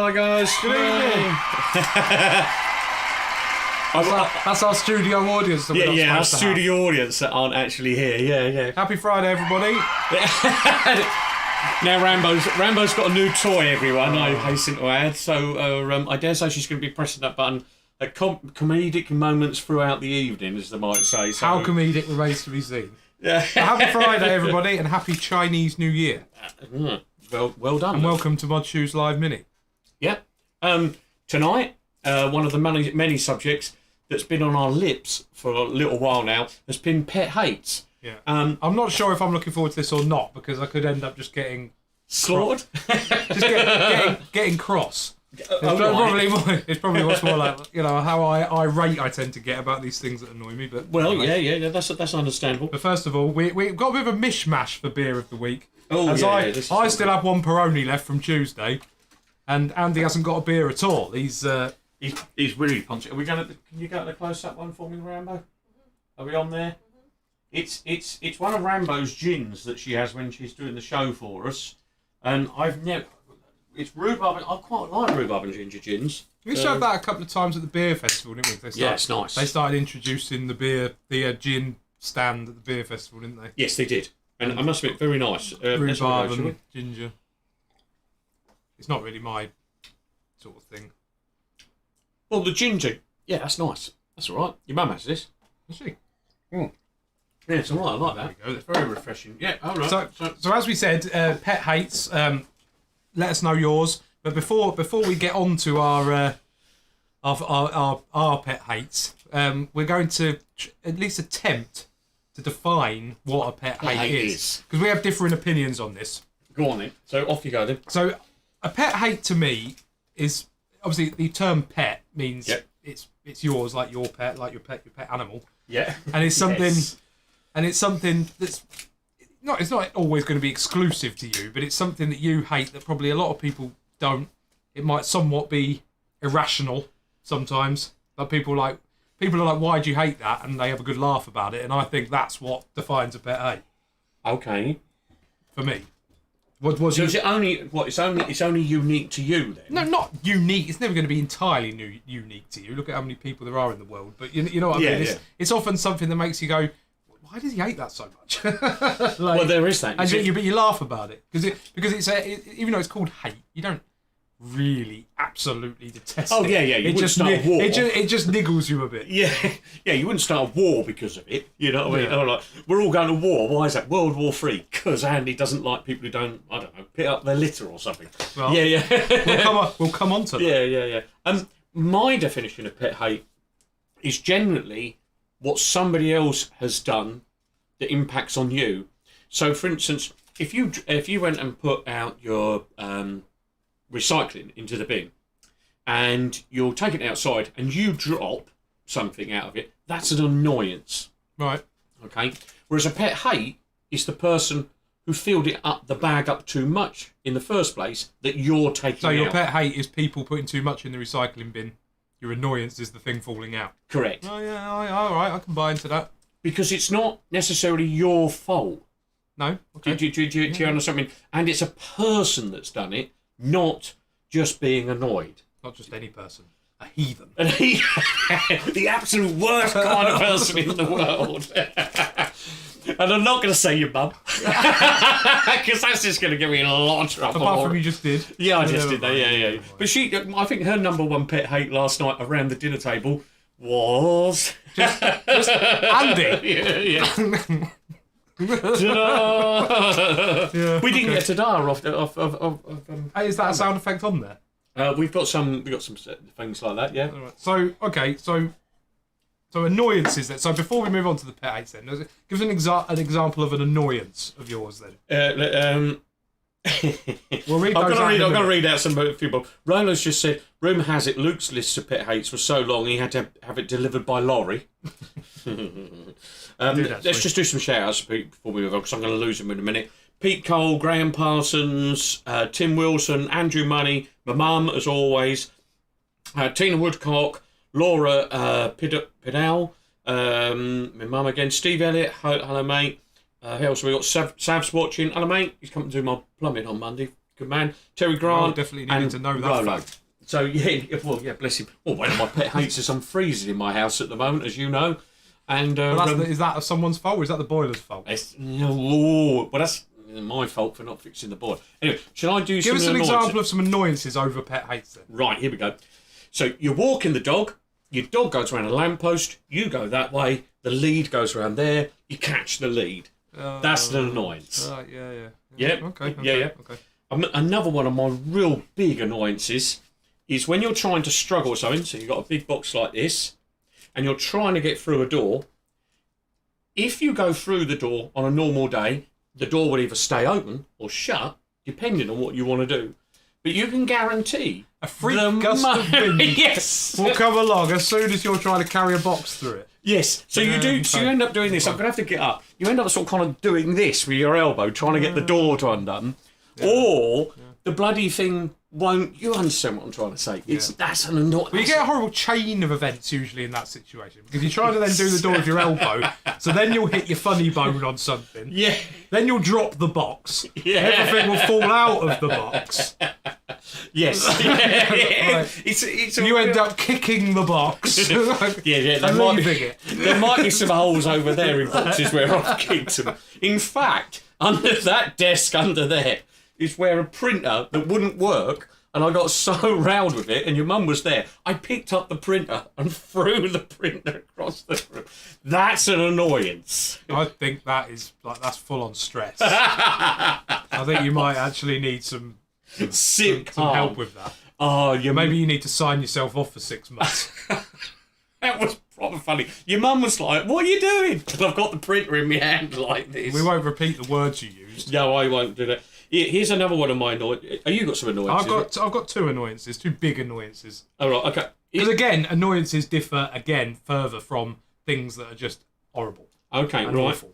Hello, guys. Good evening. That's our studio audience. That Yeah, our studio audience that aren't actually here. Yeah. Happy Friday, everybody. Now Rambo's got a new toy, everyone. I hasten to add. So I dare say she's going to be pressing that button at comedic moments throughout the evening, as they might say. So, how comedic remains to be seen. Yeah. Happy Friday, everybody, and happy Chinese New Year. Well done. And welcome to Mod Shoes Live Mini. Yep. Tonight, one of the many subjects that's been on our lips for a little while now has been pet hates. Yeah. I'm not sure if I'm looking forward to this or not, because I could end up just getting slaughtered. getting cross. It's probably what's more like, how irate I tend to get about these things that annoy me. But anyway. Yeah, that's understandable. But first of all, we've got a bit of a mishmash for beer of the week. I still have one Peroni left from Tuesday, and Andy hasn't got a beer at all. He's really punchy. Are we going to? Can you go to the close-up one for me, Rambo? Are we on there? It's one of Rambo's gins that she has when she's doing the show for us, and I've never. It's rhubarb. I quite like rhubarb and ginger gins. We used to have that a couple of times at the beer festival, didn't we? It's nice. They started introducing the gin stand at the beer festival, didn't they? Yes, they did, and I must admit, very nice. Rhubarb and ginger. It's not really my sort of thing. Well, the ginger, yeah, that's nice. That's all right. Your mum has this. Is she? Yeah, it's all right. I like that. It's very refreshing. Yeah, all right. So as we said, pet hates. Let us know yours. But before we get on to our pet hates, we're going to at least attempt to define what a pet hate is, because we have different opinions on this. Go on then. So off you go then. So a pet hate to me is obviously the term pet means it's yours, like your pet animal. Yeah. And it's something, and it's something that's. It's not always going to be exclusive to you, but it's something that you hate that probably a lot of people don't. It might somewhat be irrational sometimes. But people are like, why do you hate that? And they have a good laugh about it. And I think that's what defines a pet hate. Okay. For me. Is it only it's only unique to you then? No, not unique. It's never going to be entirely unique to you. Look at how many people there are in the world. But you know what I mean? It's often something that makes you go, why does he hate that so much? Well, there is that. But you laugh about it because it's even though it's called hate, you don't really absolutely detest it. Oh yeah. You wouldn't start a war. It just niggles you a bit. Yeah. You wouldn't start a war because of it. You know what I mean? Oh, like, we're all going to war. Why is that? World War III. Because Andy doesn't like people who don't, I don't know, pick up their litter or something. Well, we'll come on to that. Yeah. My definition of pet hate is generally what somebody else has done that impacts on you. So, for instance, if you went and put out your recycling into the bin, and you're taking it outside, and you drop something out of it, that's an annoyance. Right. Okay. Whereas a pet hate is the person who filled the bag up too much in the first place that you're taking out. So your pet hate is people putting too much in the recycling bin. Your annoyance is the thing falling out. Correct. Oh yeah, all right, I can buy into that. Because it's not necessarily your fault. No. Okay. Do you understand what I mean? And it's a person that's done it, not just being annoyed. Not just any person. A heathen. The absolute worst kind of person in the world. And I'm not going to say your mum. Because that's just going to get me in a lot of trouble. Apart from you just did. Yeah, I just did that, yeah. But I think her number one pet hate last night around the dinner table was... just Andy. Yeah. We didn't get ta-da off Hey, is that a sound effect on there? We've got some things like that, yeah. All right. So annoyances then. So before we move on to the pet hates then, give us an example of an annoyance of yours then. We'll read those I'm going to read out some people. Roland's just said, rumour has it Luke's list of pet hates was so long he had to have it delivered by lorry. Let's just do some shout-outs before we move on, because I'm going to lose them in a minute. Pete Cole, Graham Parsons, Tim Wilson, Andrew Money, my mum, as always, Tina Woodcock, Laura Pidal, my mum again, Steve Elliott, hello mate. Who else have we got? Sav's watching. Hello mate, he's coming to do my plumbing on Monday. Good man. Terry Grant. Oh, definitely needed and to know that Rolo. fact. So, yeah, bless him. Well, one of my pet hates is I'm freezing in my house at the moment, as you know. And Is that someone's fault or is that the boiler's fault? well, that's my fault for not fixing the boiler. Anyway, shall I do Give us an annoyances? example of some annoyances over pet hates then. Right, here we go. So you're walking the dog, your dog goes around a lamppost, you go that way, the lead goes around there, you catch the lead. That's an annoyance. Yeah. Yeah. Okay. Yeah. Okay. Another one of my real big annoyances is when you're trying to struggle with something, so you've got a big box like this, and you're trying to get through a door. If you go through the door on a normal day, the door will either stay open or shut, depending on what you want to do. But you can guarantee A freak gust of wind yes, will come along as soon as you're trying to carry a box through it. yes. So you do. So you end up doing this. I'm gonna have to get up. You end up sort of kind of doing this with your elbow, trying to get the door to undone, or the bloody thing won't. You understand what I'm trying to say? That's an annoying. Well, you get a horrible chain of events usually in that situation because you're trying to then do the door with your elbow, so then you'll hit your funny bone on something. Yeah. Then you'll drop the box. Yeah. Everything will fall out of the box. Yes. Right. It's You end up kicking the box. Yeah. And leaving it. There might be some holes over there in boxes where I've kicked them. In fact, under that desk under there is where a printer that wouldn't work, and I got so riled with it, and your mum was there, I picked up the printer and threw the printer across the room. That's an annoyance. I think that's full on stress. I think you might actually need some Sit some calm. help with that. Oh, Maybe you need to sign yourself off for 6 months. that was proper funny. Your mum was like, "What are you doing?" Because I've got the printer in my hand like this. We won't repeat the words you used. No, I won't do that. Here's another one of my annoyances. Oh, you got some annoyances? I've got two annoyances, two big annoyances. All right, okay. Because again, annoyances differ again further from things that are just horrible Okay, and right. awful.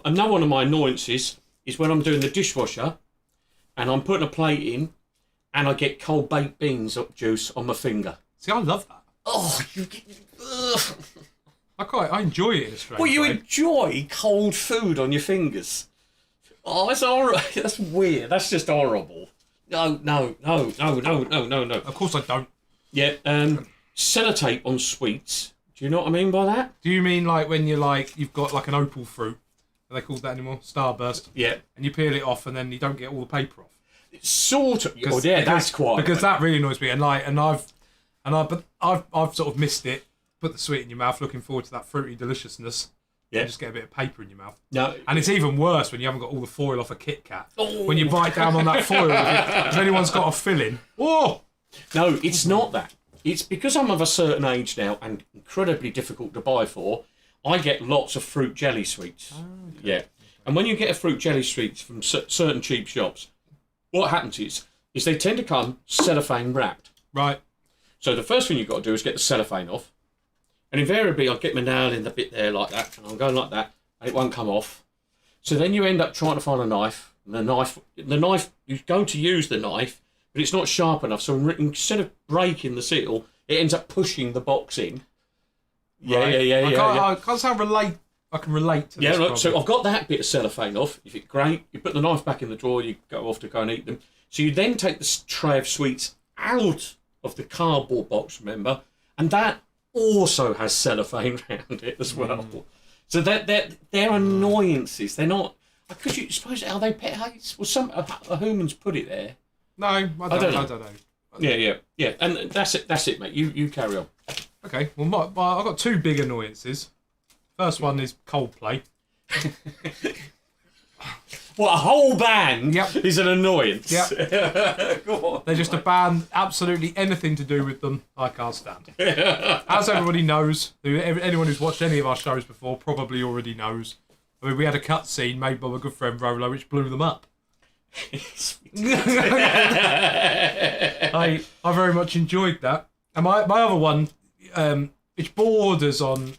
Another one of my annoyances is when I'm doing the dishwasher and I'm putting a plate in and I get cold baked beans juice on my finger. See, I love that. Oh, ugh. I enjoy it in a strange Well, you way. enjoy cold food on your fingers. Oh, that's horrible. That's weird. That's just horrible. No. Of course I don't. Yeah, sellotape on sweets. Do you know what I mean by that? Do you mean like when you've got like an opal fruit? Are they called that anymore? Starburst. Yeah. And you peel it off and then you don't get all the paper off. Sort of. Oh, yeah, that's quite. Because that really annoys me. But I've sort of missed it. Put the sweet in your mouth, looking forward to that fruity deliciousness. Yeah. And just get a bit of paper in your mouth. No. And it's even worse when you haven't got all the foil off a Kit Kat. Oh. When you bite down on that foil, if anyone's got a filling. Oh! No, it's not that. It's because I'm of a certain age now and incredibly difficult to buy for. I get lots of fruit jelly sweets. Oh, okay. Yeah. And when you get a fruit jelly sweets from certain cheap shops, what happens is they tend to come cellophane wrapped. Right. So the first thing you've got to do is get the cellophane off. And invariably, I'll get my nail in the bit there like that, and I'm going like that, and it won't come off. So then you end up trying to find a knife, and the knife, you go to use the knife, but it's not sharp enough. So instead of breaking the seal, it ends up pushing the box in. Right. I can't say I can relate to this. Yeah, look, problem. so I've got that bit of cellophane off. If it's great, you put the knife back in the drawer, you go off to go and eat them. So you then take the tray of sweets out of the cardboard box, remember, and that also has cellophane around it as well. So they're annoyances. They're not. Could you suppose are they pet hates? Well, some a humans put it there. No, I don't know. Yeah, and that's it, mate. You carry on. Okay, well, I've got two big annoyances. First one is Coldplay. What, a whole band is an annoyance? Yep. Go on. They're just a band, absolutely anything to do with them, I can't stand. As everybody knows, anyone who's watched any of our shows before probably already knows. I mean, we had a cutscene made by my good friend Rolo, which blew them up. I very much enjoyed that. And my other one, which borders on,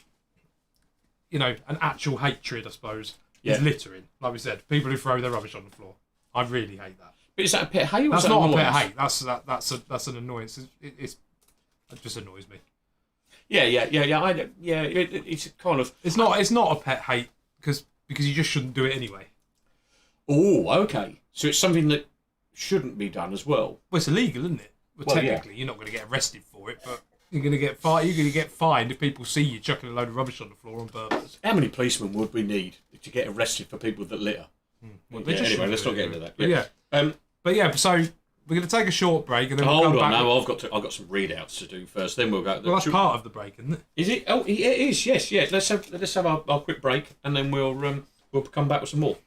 an actual hatred, I suppose, is littering. Like we said, people who throw their rubbish on the floor. I really hate that. But is that a pet hate? That's not a pet hate. That's an annoyance. It just annoys me. Yeah. It's kind of. It's not a pet hate because you just shouldn't do it anyway. Oh, okay. So it's something that shouldn't be done as well. Well, it's illegal, isn't it? Well, Well, yeah. technically, you're not going to get arrested for it, but you're going to get fined. You're going to get fined if people see you chucking a load of rubbish on the floor on purpose. How many policemen would we need to get arrested for people that litter? Well, Yeah, anyway, let's not get into that. But yeah. But yeah, so we're going to take a short break and then we'll Hold come on, back. no, I've got some readouts to do first. Then we'll go. Well, that's part of the break, isn't it? Is it? Oh, it is. Yes, yes. Let's have our quick break, and then we'll come back with some more.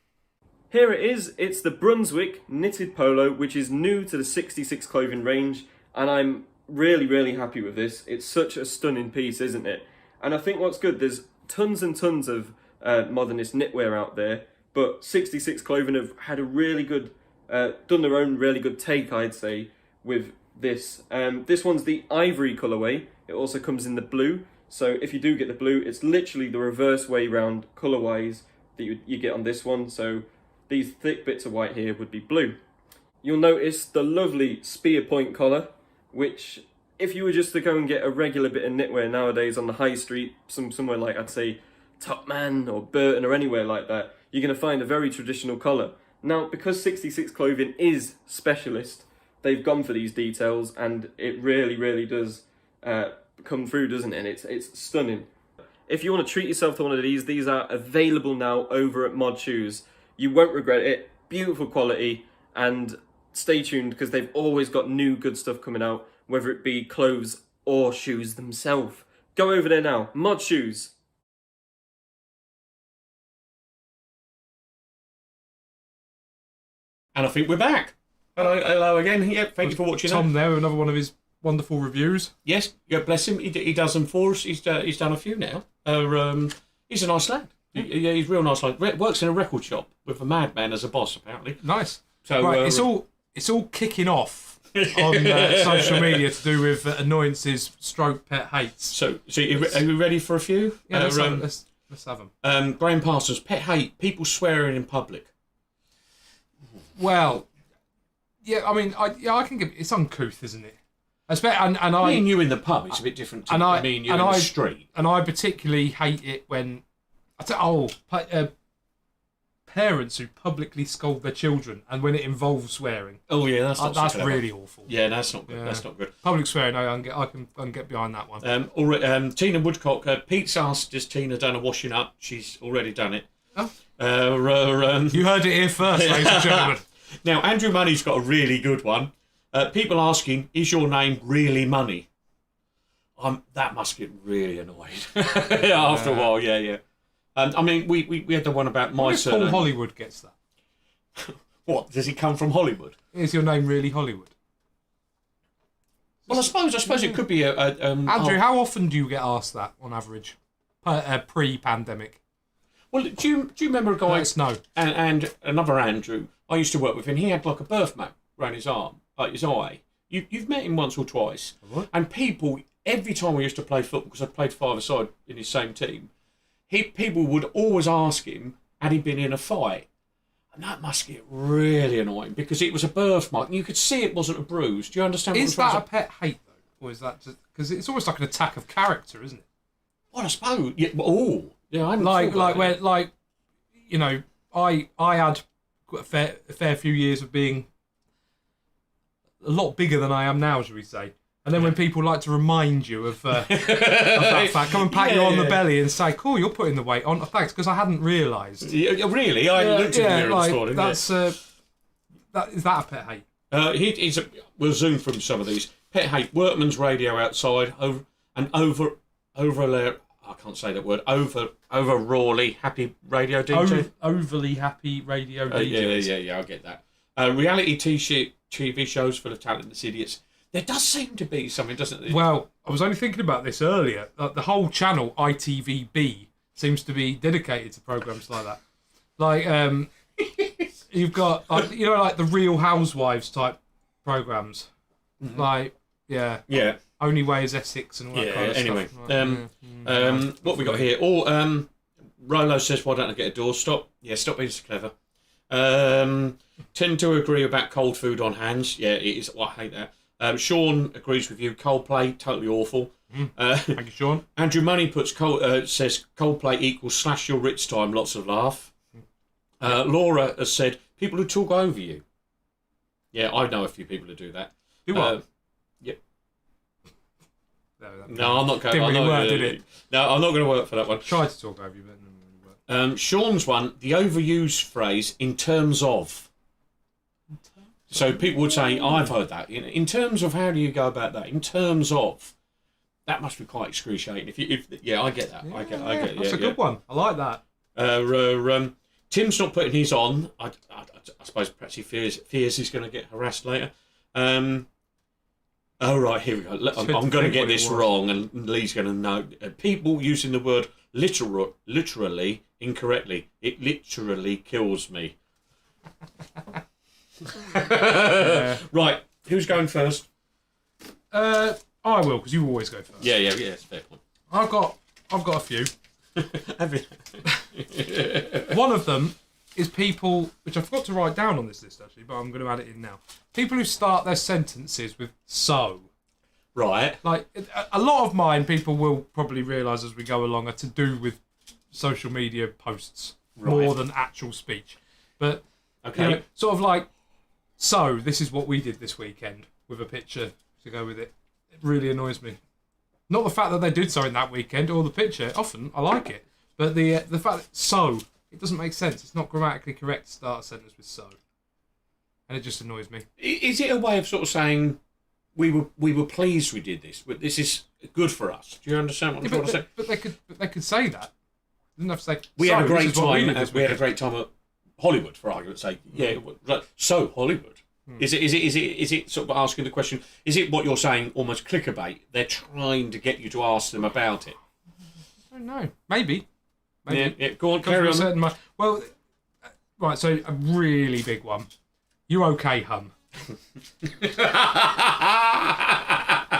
Here it is, it's the Brunswick knitted polo, which is new to the 66 clothing range, and I'm really, really happy with this. It's such a stunning piece, isn't it? And I think what's good, there's tons and tons of modernist knitwear out there, but 66 clothing have had a really good, done their own really good take, I'd say, with this. This one's the ivory colourway. It also comes in the blue, so if you do get the blue, it's literally the reverse way round colour-wise that you get on this one, so these thick bits of white here would be blue. You'll notice the lovely spear point collar, which if you were just to go and get a regular bit of knitwear nowadays on the high street, somewhere like I'd say Topman or Burton or anywhere like that, you're going to find a very traditional collar. Now, because 66 Clothing is specialist, they've gone for these details and it really, really does come through, doesn't it? And it's stunning. If you want to treat yourself to one of these are available now over at Mod Shoes. You won't regret it. Beautiful quality, and stay tuned because they've always got new good stuff coming out, whether it be clothes or shoes themselves. Go over there now. Mod Shoes. And I think we're back. Hello again. Yeah, thank you for watching. Tom there with another one of his wonderful reviews. Yes, yeah, bless him. He does them for us. He's done a few now. He's a nice lad. Yeah, he's a real nice lad. Works in a record shop with a madman as a boss, apparently. Nice. So right, it's all kicking off on social media to do with annoyances, stroke pet hates. So are you ready for a few? Yeah, let's have them. Graham Parsons, pet hate, people swearing in public. Well, yeah, I mean, I can get it's uncouth, isn't it? I mean, you in the pub, it's a bit different to me and you in the street. And I particularly hate it when parents who publicly scold their children, and when it involves swearing. Oh yeah, that's really awful. Yeah, that's not good. Yeah. That's not good. Public swearing, I can get behind that one. Tina Woodcock. Pete's asked, "Has Tina done a washing up?" She's already done it. Oh. You heard it here first, ladies and gentlemen. Now, Andrew Money's got a really good one. People asking, "Is your name really Money?" That must get really annoying after a while. Yeah. I mean, we had the one about my surname. Paul Hollywood gets that. What, does he come from Hollywood? Is your name really Hollywood? Well, I suppose it could be Andrew, how often do you get asked that on average, pre-pandemic? Well, do you remember a guy? Let us know. And another Andrew I used to work with him. He had like a birthmark around his arm, like his eye. You've met him once or twice, What? and people every time we used to play football, because I played five-a-side in his same team. People would always ask him, had he been in a fight? And that must get really annoying because it was a birthmark and you could see it wasn't a bruise. Do you understand what Is I'm trying that to a pet hate, though? Or is that just... Because it's almost like an attack of character, isn't it? Well, I suppose. Yeah, yeah, I hadn't Like, thought about it. where, you know, I had a fair few years of being a lot bigger than I am now, shall we say. And then when people like to remind you of that fact, come and pat you on the belly and say, cool, you're putting the weight on. Oh, thanks, because I hadn't realised. Yeah, really? I looked in the mirror this morning. That's, is that a pet hate? We'll zoom from some of these. Pet hate, workman's radio outside, over I can't say that word, over rawly happy radio DJ. Overly happy radio DJs. Yeah, I get that. Reality TV shows full of talentless idiots. There does seem to be something, doesn't there? Well, I was only thinking about this earlier. The whole channel, ITVB, seems to be dedicated to programmes like that. Like, you've got, like the Real Housewives type programmes. Mm-hmm. Like, yeah. Only Way is Essex and all that kind of anyway, stuff. What we got here? Rolo says, why don't I get a door? Stop being so clever. Tend to agree about cold food on hands. Yeah, it is. Well, I hate that. Sean agrees with you. Coldplay, totally awful. Thank you, Sean. Andrew Money says Coldplay equals slash your Ritz time. Lots of laugh. Laura has said people who talk over you. Yeah, I know a few people who do that. Do what? Yeah. that No, I'm not going. Didn't I'm really not work, gonna- did it? No, I'm not going to work for that one. Tried to talk over you, but it didn't really work. Sean's one, the overused phrase "in terms of." So people would say, "I've heard that." In terms of, how do you go about that? In terms of, that must be quite excruciating. Yeah, I get that. I get. That's a yeah. good one. I like that. Tim's not putting his on. I suppose perhaps he fears he's going to get harassed later. Oh, right, here we go. I'm going to get this wrong, and Lee's going to know. People using the word literally incorrectly. It literally kills me. Right, who's going first? I will, because you always go first. Yeah, it's a fair point. I've got a few. Have you? One of them is people, which I forgot to write down on this list actually, but I'm going to add it in now. People who start their sentences with "so." Right. Like, a lot of mine, people will probably realise as we go along, are to do with social media posts more than actual speech. But, Okay. you know, sort of like, "So, this is what we did this weekend," with a picture to go with it. It really annoys me. Not the fact that they did something that weekend or the picture. Often, I like it. But the fact that "so," it doesn't make sense. It's not grammatically correct to start a sentence with "so." And it just annoys me. Is it a way of sort of saying we were pleased we did this? This is good for us. Do you understand what I'm trying to say? But they could say that. They didn't have to say. We had a "So, great this is what we time. did this We had a weekend." great time at Hollywood, for argument's sake. Yeah. So Hollywood. Is it sort of asking the question? Is it what you're saying? Almost clickbait. They're trying to get you to ask them about it. I don't know. Maybe. Yeah. Go on, Comes carry from a on. certain well, right. So a really big one. "You okay, hun?"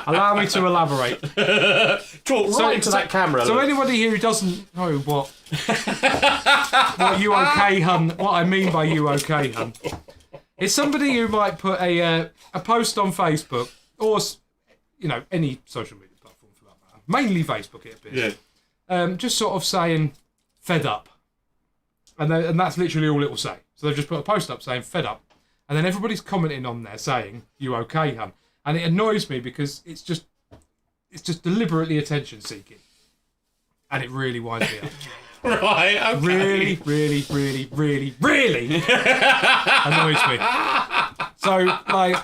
Allow me to elaborate. Talk right into that camera. So look. anybody who doesn't know what "you okay, hun," what I mean by "you okay, hun," it's somebody who might put a post on Facebook or any social media platform for that matter, mainly Facebook it appears. Yeah. Just sort of saying "fed up," and that's literally all it will say. So they've just put a post up saying "fed up," and then everybody's commenting on there saying "you okay, hun," and it annoys me because it's just deliberately attention seeking, and it really winds me up. Right. Okay. Really, really, really, really, really annoys me. So like,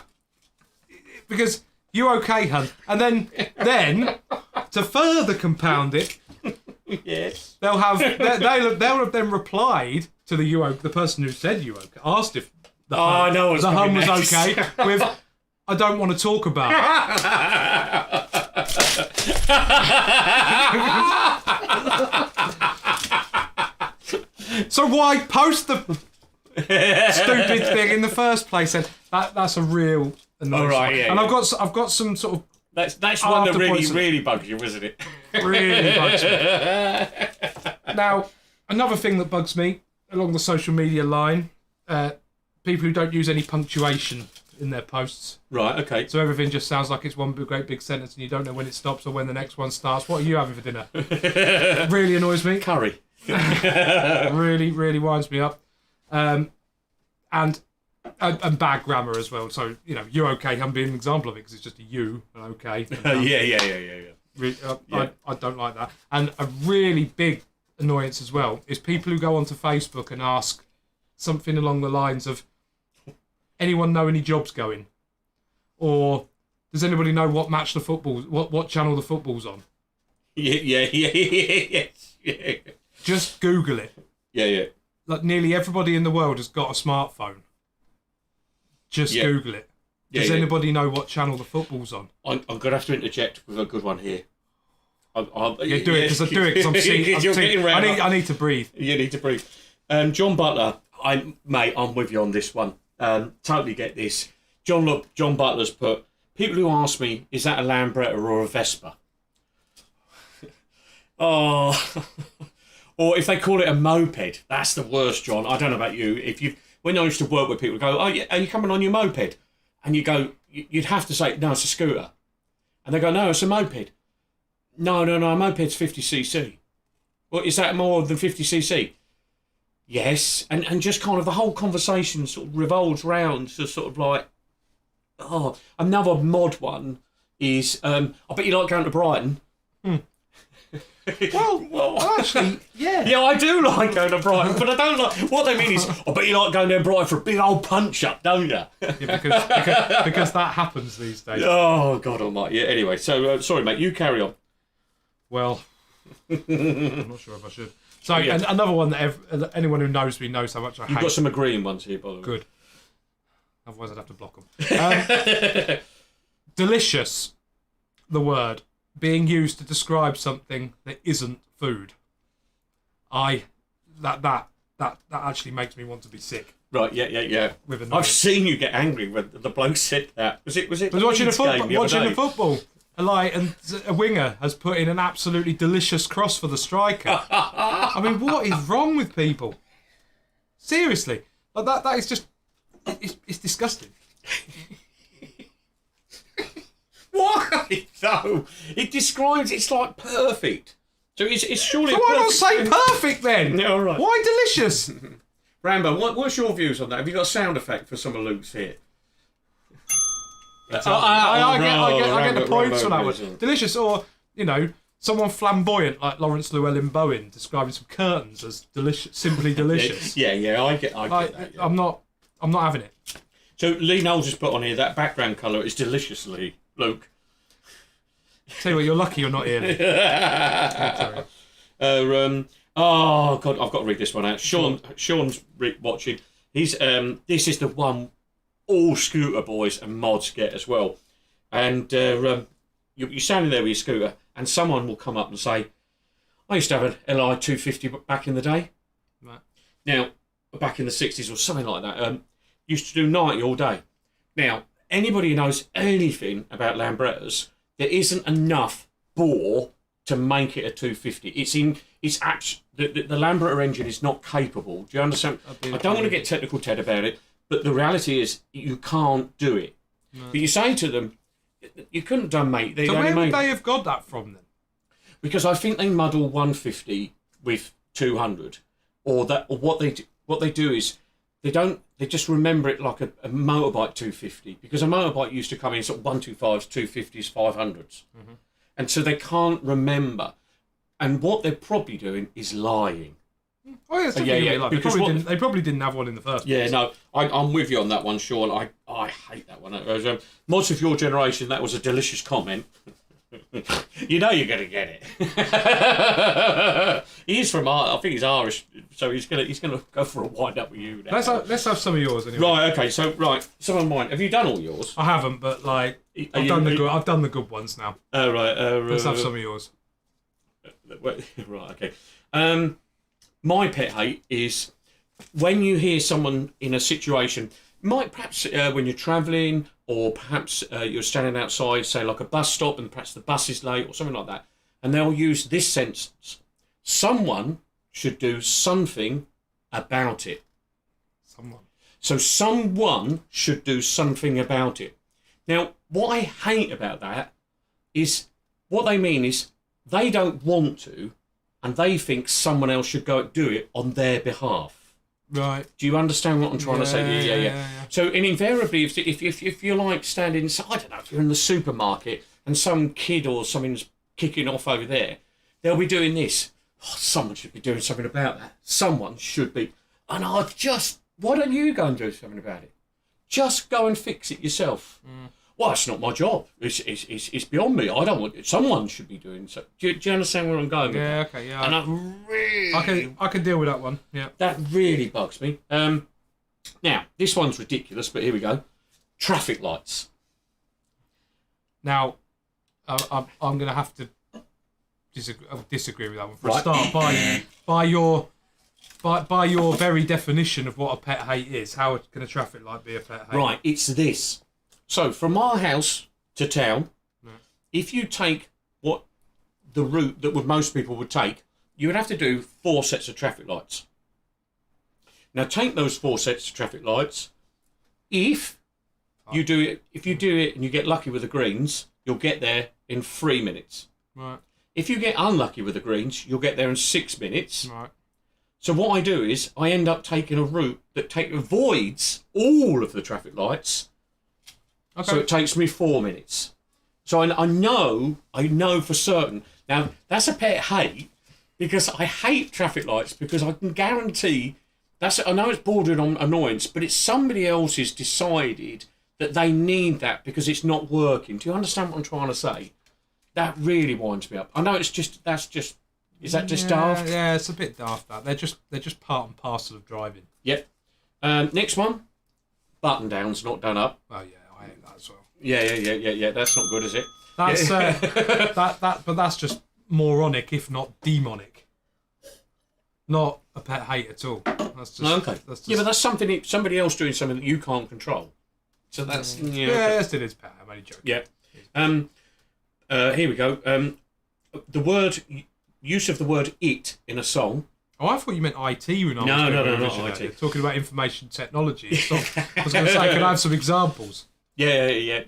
because "you okay, hun," and then to further compound it. Yes. They'll have then replied to the person who said "you okay," asked if the I know what's hum coming was next. okay with "I don't want to talk about it." So why post the stupid thing in the first place? And that's a real annoyance. All right, yeah, and yeah. I've got some sort of That's one that After really poison. really bugs you, isn't it? really bugs me. Now, another thing that bugs me along the social media line, people who don't use any punctuation in their posts. Right. Okay. So everything just sounds like it's one great big sentence and you don't know when it stops or when the next one starts. What are you having for dinner? Really annoys me. Curry. Really, really winds me up. And bad grammar as well. So, "you okay," I'm being an example of it because it's just a "you" and "okay." And, Yeah. Really, Yeah. I don't like that. And a really big annoyance as well is people who go onto Facebook and ask something along the lines of, "Anyone know any jobs going?" Or, "Does anybody know what match the football, what channel the football's on?" Yeah. Just Google it. Yeah. Like nearly everybody in the world has got a smartphone. Just Yeah. Google it. Does Yeah. anybody know what channel the football's on? I'm going to have to interject with a good one here. Yeah, do it because I'm seeing. You're getting round. I need to breathe. You need to breathe. John Butler, I'm with you on this one. Totally get this. John Butler's put, people who ask me, is that a Lambretta or a Vespa? Oh, or if they call it a moped, that's the worst, John. I don't know about you. When I used to work with people, go, "Oh, yeah, are you coming on your moped?" And you go, you'd have to say, "No, it's a scooter," and they go, "No, it's a moped." No, a moped's 50cc. Well, is that more than 50cc? Yes, and just kind of the whole conversation sort of revolves round to sort of like, another mod one is I bet you like going to Brighton. Well, actually, yeah. Yeah, I do like going to Brighton, but I don't like. What they mean is, I bet you like going down to Brighton for a big old punch up, don't you? Yeah, because that happens these days. Oh God Almighty! Yeah. Anyway, so sorry, mate. You carry on. Well, I'm not sure if I should. So, Yeah. and another one that anyone who knows me knows how much I You've hate. got some agreeing ones here, by the way. Good. Otherwise, I'd have to block them. Delicious, the word, being used to describe something that isn't food. That actually makes me want to be sick. Right, yeah. With a I've knife. seen you get angry when the bloke said that. Was it? I was watching Leeds game the other day? the football. And a winger has put in an absolutely delicious cross for the striker. I mean, what is wrong with people? Seriously, like that is just it's disgusting. Why? No, it describes. It's like perfect. So it's surely. So a why not perfect- say perfect then? Yeah, all right. Why delicious? Rambo, what's your views on that? Have you got a sound effect for some of Luke's here? I get the points for that Rambo, one. Delicious, or someone flamboyant like Lawrence Llewellyn Bowen describing some curtains as delicious, simply delicious. Yeah, I get Like, that. Yeah. I'm not having it. So Lee Knowles has put on here that background colour is deliciously, Luke. Tell you what, you're lucky you're not here. Lee. I'll tell you. Oh God, I've got to read this one out. Sean's watching. He's this is the one all scooter boys and mods get as well. And you're standing there with your scooter, and someone will come up and say, "I used to have an LI 250 back in the day." Right. Now, back in the 60s or something like that, used to do 90 all day. Now, anybody who knows anything about Lambrettas, there isn't enough bore to make it a 250. It's actually the Lambretta engine is not capable. Do you understand? I don't want to get technical, Ted, about it, but the reality is you can't do it. No. But you say to them, you couldn't have done, mate. So where would they have got that from then? Because I think they muddle 150 with 200, or what they do is they just remember it like a motorbike 250, because a motorbike used to come in sort of 125s, 250s, 500s, and so they can't remember. And what they're probably doing is lying. Oh yeah, because they probably didn't have one in the first place. Yeah, no, I'm with you on that one, Sean. I hate that one. Mods of your generation, that was a delicious comment. You know you're going to get it. He is from I think he's Irish, so he's gonna go for a wind up with you now. Let's have some of yours anyway. Right, okay, so some of mine. Have you done all yours? I haven't, but like I've done the good ones now. Oh right. Let's have some of yours. Right, okay. My pet hate is when you hear someone in a situation, perhaps when you're travelling, or perhaps you're standing outside, say like a bus stop, and perhaps the bus is late or something like that, and they'll use this sentence: someone should do something about it. So someone should do something about it. Now, what I hate about that is what they mean is they don't want to, and they think someone else should go do it on their behalf. Right. Do you understand what I'm trying to say? Yeah. So, and invariably, if you're like standing, I don't know, if you're in the supermarket and some kid or something's kicking off over there, they'll be doing this. Oh, someone should be doing something about that. Someone should be. And why don't you go and do something about it? Just go and fix it yourself. Well, it's not my job. It's beyond me. I don't want it. Someone should be doing so. Do you understand where I'm going? Yeah, with okay, that? yeah. And I can deal with that one. Yeah. That really bugs me. Now, this one's ridiculous, but here we go. Traffic lights. Now, I'm going to have to disagree with that one. For Right. a start, by your very definition of what a pet hate is, how can a traffic light be a pet hate? Right, it's this. So, from our house to town, if you take the route that most people would take, you would have to do 4 sets of traffic lights. Now, take those 4 sets of traffic lights. If you do it and you get lucky with the greens, you'll get there in 3 minutes. Right. If you get unlucky with the greens, you'll get there in 6 minutes. Right. So what I do is I end up taking a route that avoids all of the traffic lights Okay. So it takes me 4 minutes. So I know for certain. Now, that's a pet hate because I hate traffic lights because I can guarantee I know it's bordering on annoyance, but it's somebody else has decided that they need that because it's not working. Do you understand what I'm trying to say? That really winds me up. I know is that just daft? Yeah, it's a bit daft. That they're just part and parcel of driving. Yep. Next one, button downs, not done up. Oh yeah, I hate that as well. Yeah. That's not good, is it? That's but that's just moronic, if not demonic. Not a pet hate at all. That's just Okay. That's just, Yeah, but that's somebody else doing something that you can't control. So that's yeah, yes, it is pet. I'm only joking. Yeah. Here we go. The use of the word "it" in a song. Oh, I thought you meant IT when I was No, doing not originally. IT. You're talking about information technology. So I was going to say, can I have some examples? Yeah.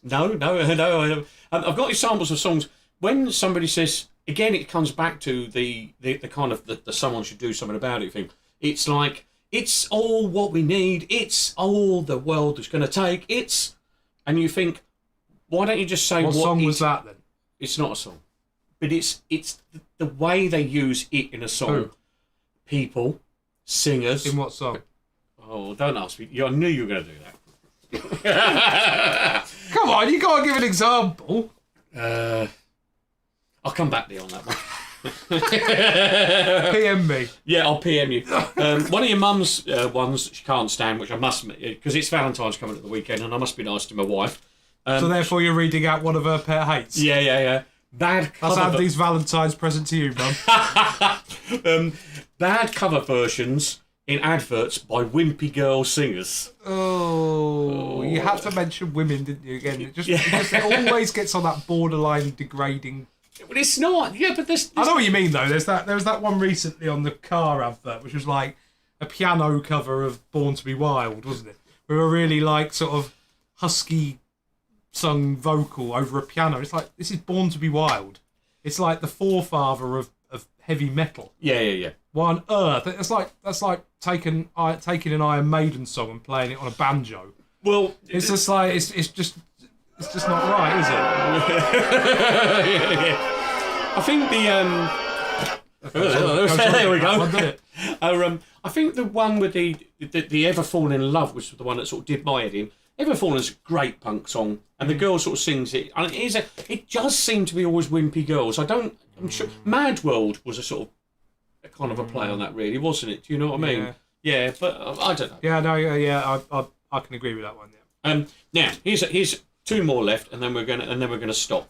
No. I've got examples of songs when somebody says. Again, it comes back to the kind of the someone should do something about it thing. It's like, it's all what we need. It's all the world is going to take. And you think, why don't you just say what song was that then? It's not a song, but it's the way they use it in a song. Who? People, singers. In what song? Oh, don't ask me. I knew you were going to do that. Come on, you got to give an example. I'll come back to you on that one. PM me. Yeah, I'll PM you. One of your mum's ones she can't stand, which I must, because it's Valentine's coming at the weekend, and I must be nice to my wife. So therefore, you're reading out one of her pet hates. Yeah. Bad That's cover. Andy's Valentine's present to you, Mum. Bad cover versions in adverts by wimpy girl singers. Oh, you have to mention women, didn't you? Again, it always gets on that borderline degrading. But it's not. Yeah, but this. I know what you mean though. There was that one recently on the car advert, which was like a piano cover of "Born to Be Wild," wasn't it? With a really like sort of husky sung vocal over a piano. It's like, this is "Born to Be Wild." It's like the forefather of heavy metal. Yeah. Why on earth? That's like taking an Iron Maiden song and playing it on a banjo. Well, It's just like it's just not right, is it? yeah. I think there we go. Did it? I think the one with the Ever Fallen in Love was the one that sort of did my head in. Ever Fallen's a great punk song, and the girl sort of sings it. And it does seem to be always wimpy girls. I'm sure Mad World was a sort of a kind of a play on that, really, wasn't it? Do you know what I mean? Yeah, but I don't know. Yeah, no, yeah, I can agree with that one. Yeah. Now here's two more left, and then we're gonna stop.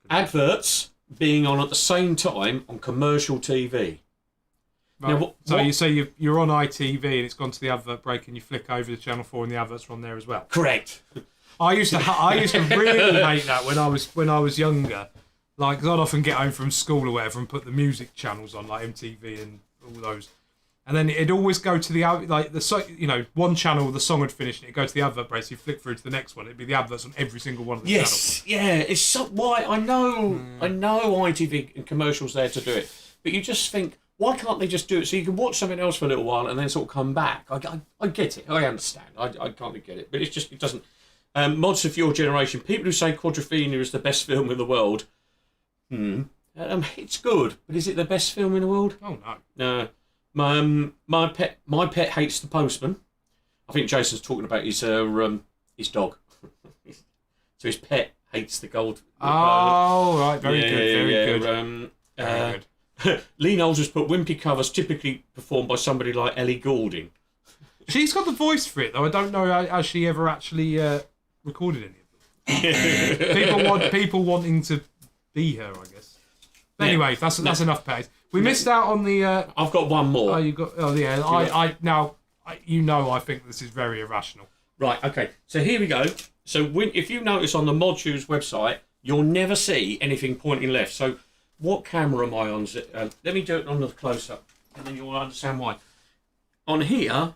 Adverts being on at the same time on commercial TV. Right. Now, so you say you're on ITV and it's gone to the advert break, and you flick over to Channel 4 and the adverts are on there as well. Correct. I used to really hate that when I was younger. Like, 'cause I'd often get home from school or whatever and put the music channels on, like MTV and all those. And then it'd always go to one channel, the song had finished, and it'd go to the advert break, so you flick through to the next one. It'd be the adverts on every single one of the channels. Yeah. It's so why I know ITV and commercials there to do it, but you just think, why can't they just do it so you can watch something else for a little while and then sort of come back? I get it. I understand. I can't get it, but it doesn't. Mods of your generation, people who say Quadrophenia is the best film in the world. It's good, but is it the best film in the world? Oh no. No. My pet hates the postman. I think Jason's talking about his dog. So his pet hates the gold. Oh, right, very good. Very good. Lee Knowles has put wimpy covers typically performed by somebody like Ellie Goulding. She's got the voice for it, though. I don't know has she ever actually recorded any of them. People wanting to be her, I guess. But anyway, that's enough pets. We missed out on the. I've got one more. Oh, you got. Oh, yeah. I think this is very irrational. Right. Okay. So here we go. So if you notice on the Mod Shoes website, you'll never see anything pointing left. So what camera am I on? Let me do it on the close up, and then you'll understand why. On here,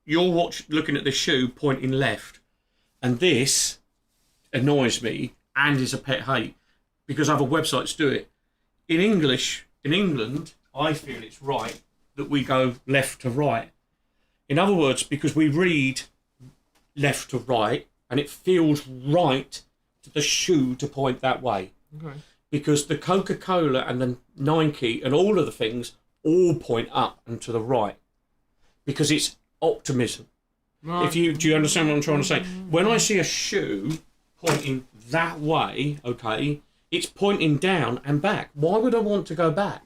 you're looking at the shoe pointing left, and this annoys me and is a pet hate because other websites do it. In England, I feel it's right that we go left to right. In other words, because we read left to right, and it feels right to the shoe to point that way. Okay. Because the Coca-Cola and the Nike and all of the things all point up and to the right. Because it's optimism. Right. Do you understand what I'm trying to say? When I see a shoe pointing that way, okay, it's pointing down and back. Why would I want to go back?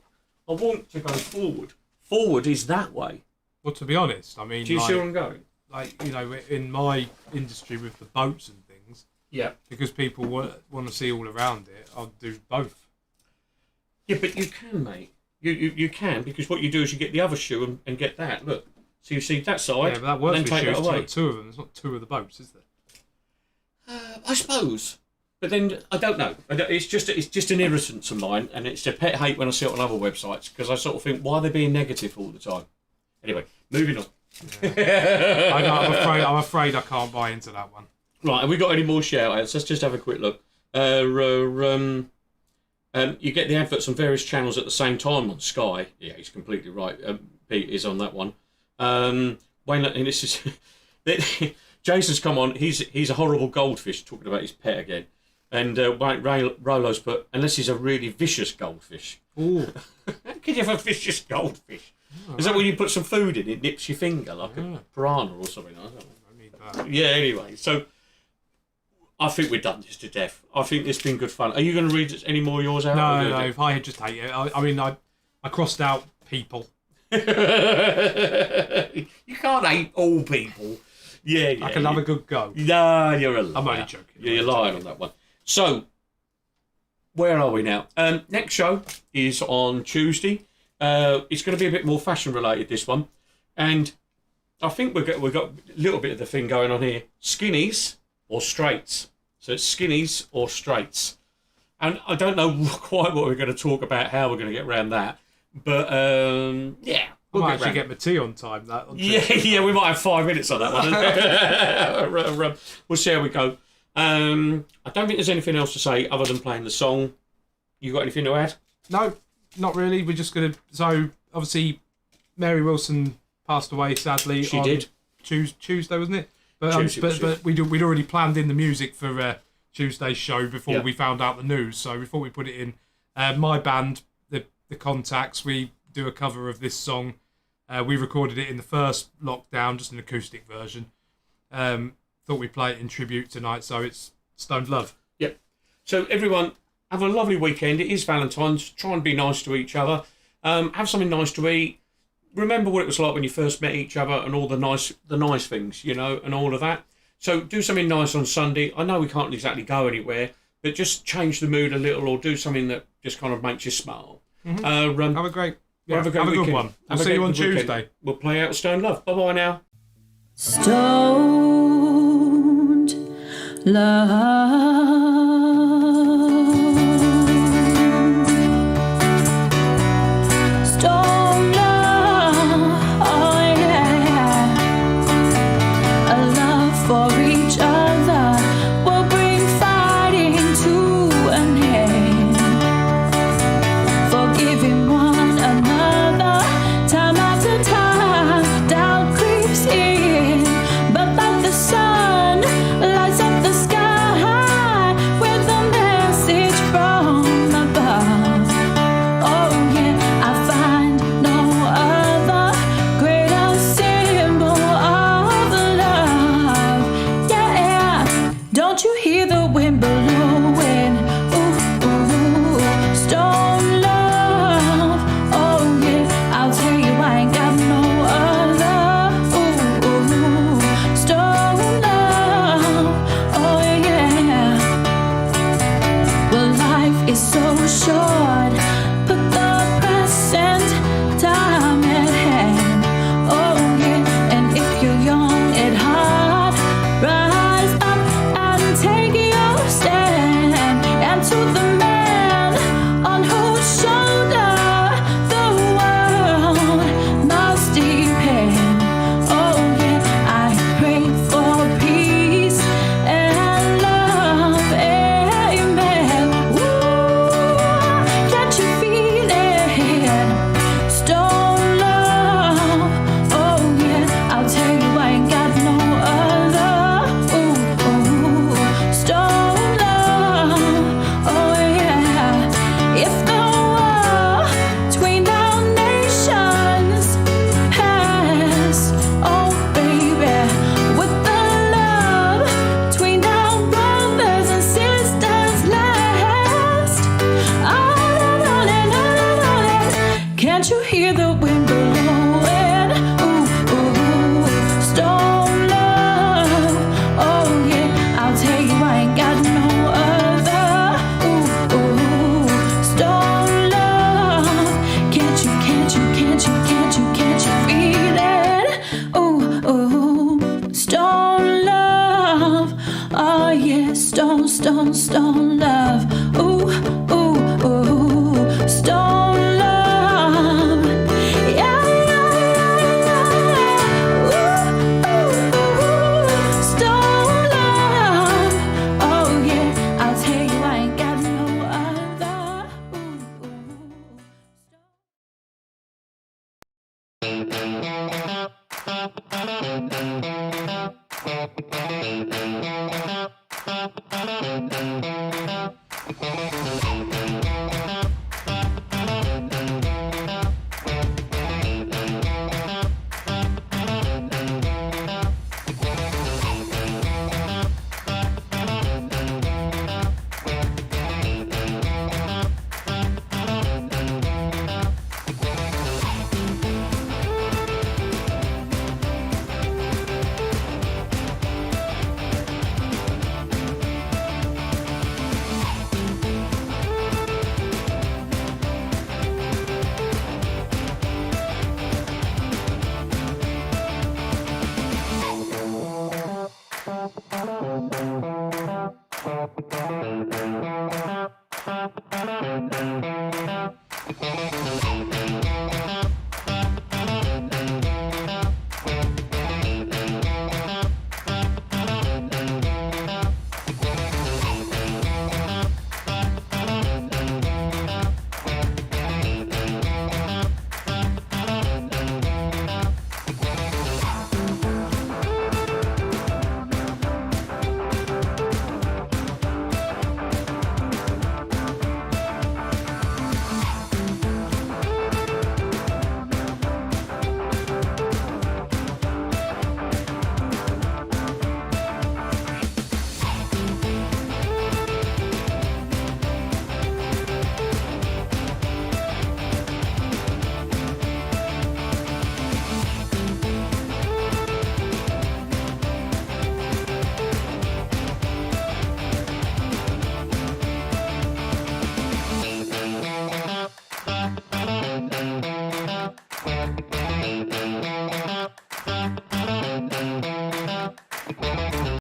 I want to go forward. Forward is that way. Well, to be honest, I mean, Do you see where I'm going? like, you know, in my industry with the boats and things, Yeah. because people want to see all around it, I'll do both. Yeah, but you can, mate. You can, because what you do is you get the other shoe and get that. Look. So you see that side, Yeah, but that works and with then take shoes. it There's away. not two of them. There's not two of the boats, is there? I suppose. But then, I don't know. It's just an irritant of mine, and it's a pet hate when I see it on other websites, because I sort of think, why are they being negative all the time? Anyway, moving on. I'm afraid I can't buy into that one. Right, have we got any more shout-outs? Let's just have a quick look. You get the adverts on various channels at the same time on Sky. Yeah, he's completely right. Pete is on that one. Wayne, and this is... Jason's come on. He's a horrible goldfish, talking about his pet again. And Rolo's put, unless he's a really vicious goldfish. Ooh. How can you have a vicious goldfish? Is that when you put some food in, it nips your finger like a piranha or something? I don't know. I need that. Yeah, anyway, so I think we've done this to death. I think it's been good fun. Are you going to read any more of yours out? No, if I had just hate it. I mean, I crossed out people. You can't hate all people. Yeah. I can have a good go. No, you're a liar. I'm only joking. Yeah, you're lying on that one. So, where are we now? Next show is on Tuesday. It's going to be a bit more fashion related, this one. And I think we've got a little bit of the thing going on here. Skinnies or straights. So it's skinnies or straights. And I don't know quite what we're going to talk about, how we're going to get around that. But, yeah. I might actually get my tea on time. Yeah, we might have 5 minutes on that one. We'll see how we go. I don't think there's anything else to say other than playing the song. You got anything to add? No, not really. We're just going to... So, obviously, Mary Wilson passed away, sadly. She on did. Tuesday, wasn't it? But, Tuesday, but we'd already planned in the music for Tuesday's show before Yeah. we found out the news. So, before we put it in, my band, the Contacts, we do a cover of this song. We recorded it in the first lockdown, just an acoustic version. Thought we'd play it in tribute tonight, so it's Stoned Love. Yep. So everyone, have a lovely weekend. It is Valentine's. Try and be nice to each other. Have something nice to eat. Remember what it was like when you first met each other and all the nice things, you know, and all of that. So do something nice on Sunday. I know we can't exactly go anywhere, but just change the mood a little or do something that just kind of makes you smile. Mm-hmm. Have a great... Yeah, have a good weekend. one. We'll see you on Tuesday. We'll play out Stone Love. Bye-bye now. Stoned Love. Stone love, oh yeah. A love for each other will bring fighting to an end. Forgiving one another, time after time, doubt creeps in. But like the sun lights up the sky, stone love. Ooh, ooh, ooh, stone love. Yeah, yeah, yeah. Ooh, ooh, ooh, stone love. Oh yeah, I'll tell you I ain't got no other. Ooh,